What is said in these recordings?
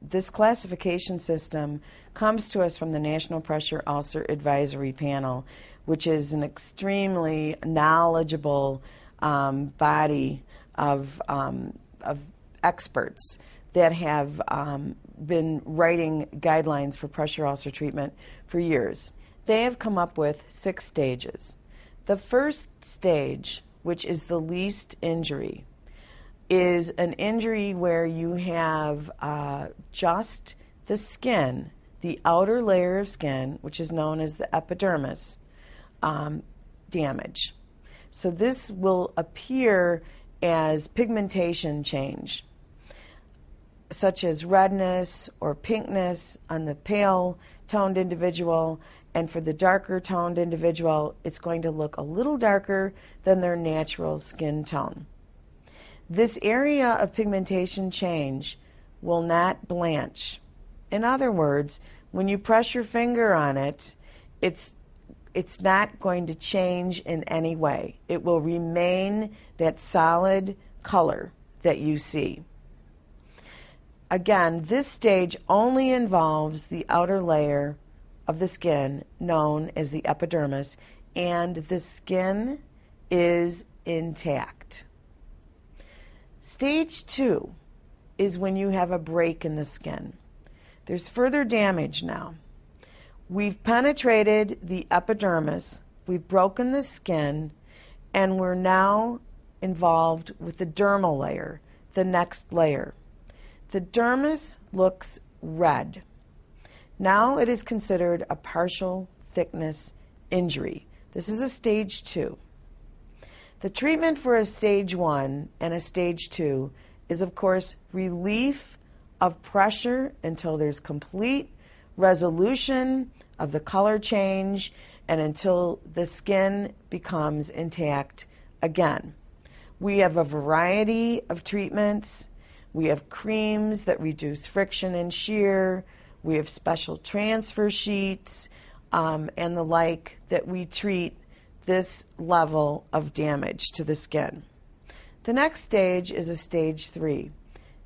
this classification system comes to us from the National Pressure Ulcer Advisory Panel, which is an extremely knowledgeable body of experts that have been writing guidelines for pressure ulcer treatment for years. They have come up with 6 stages. The first stage, which is the least injury, is an injury where you have just the skin, the outer layer of skin, which is known as the epidermis, damage. So this will appear as pigmentation change, such as redness or pinkness on the pale toned individual, and for the darker toned individual, it's going to look a little darker than their natural skin tone. This area of pigmentation change will not blanch. In other words, when you press your finger on it, it's not going to change in any way. It will remain that solid color that you see. Again, this stage only involves the outer layer of the skin known as the epidermis, and the skin is intact. Stage 2 is when you have a break in the skin. There's further damage now. We've penetrated the epidermis, we've broken the skin, and we're now involved with the dermal layer, the next layer. The dermis looks red. Now it is considered a partial thickness injury. This is a stage 2. The treatment for a stage 1 and a stage 2 is, of course, relief of pressure until there's complete resolution of the color change and until the skin becomes intact again. We have a variety of treatments. We have creams that reduce friction and shear. We have special transfer sheets and the like that we treat this level of damage to the skin. The next stage is a stage 3.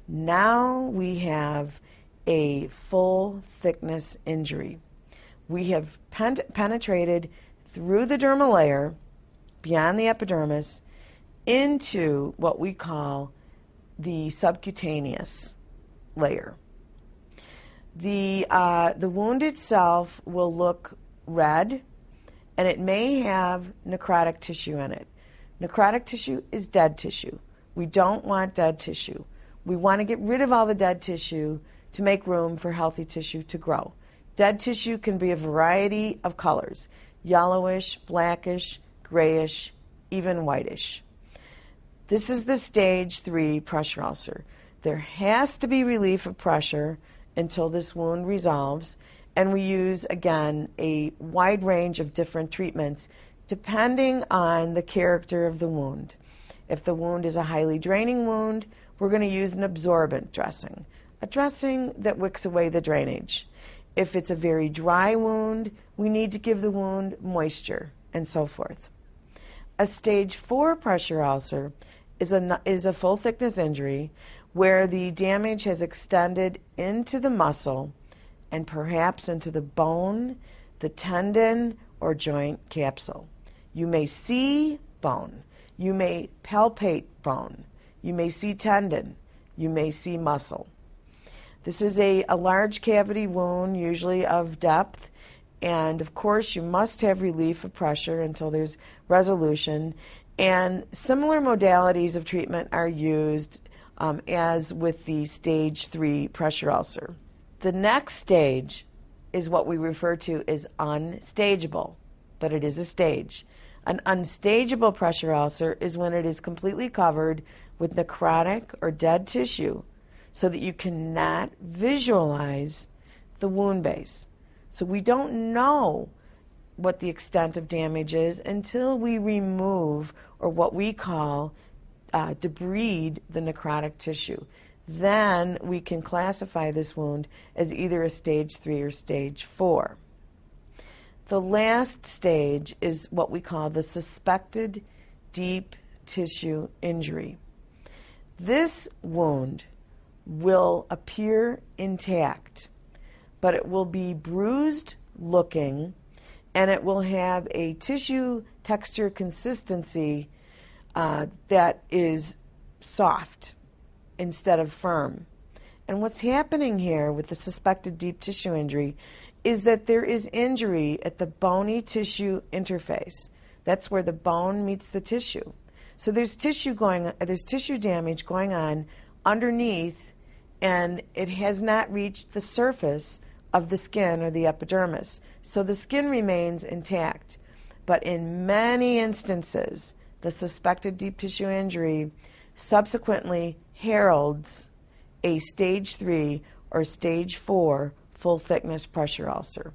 Now we have a full thickness injury. We have penetrated through the dermal layer, beyond the epidermis, into what we call the subcutaneous layer. The wound itself will look red, and it may have necrotic tissue in it. Necrotic tissue is dead tissue. We don't want dead tissue. We want to get rid of all the dead tissue to make room for healthy tissue to grow. Dead tissue can be a variety of colors: yellowish, blackish, grayish, even whitish. This is the stage 3 pressure ulcer. There has to be relief of pressure until this wound resolves, and we use, again, a wide range of different treatments depending on the character of the wound. If the wound is a highly draining wound, we're going to use an absorbent dressing, a dressing that wicks away the drainage. If it's a very dry wound, we need to give the wound moisture, and so forth. A stage 4 pressure ulcer is a full thickness injury where the damage has extended into the muscle and perhaps into the bone, the tendon, or joint capsule. You may see bone. You may palpate bone. You may see tendon. You may see muscle. This is a large cavity wound, usually of depth, and of course you must have relief of pressure until there's resolution, and similar modalities of treatment are used as with the stage 3 pressure ulcer. The next stage is what we refer to as unstageable, but it is a stage. An unstageable pressure ulcer is when it is completely covered with necrotic or dead tissue so that you cannot visualize the wound base. So we don't know what the extent of damage is until we remove, or what we call debride, the necrotic tissue. Then we can classify this wound as either a stage 3 or stage 4. The last stage is what we call the suspected deep tissue injury. This wound will appear intact, but it will be bruised looking, and it will have a tissue texture consistency that is soft instead of firm. And what's happening here with the suspected deep tissue injury is that there is injury at the bony tissue interface. That's where the bone meets the tissue. So there's tissue damage going on underneath, and it has not reached the surface of the skin or the epidermis. So the skin remains intact. But in many instances, the suspected deep tissue injury subsequently heralds a stage 3 or stage 4 full thickness pressure ulcer.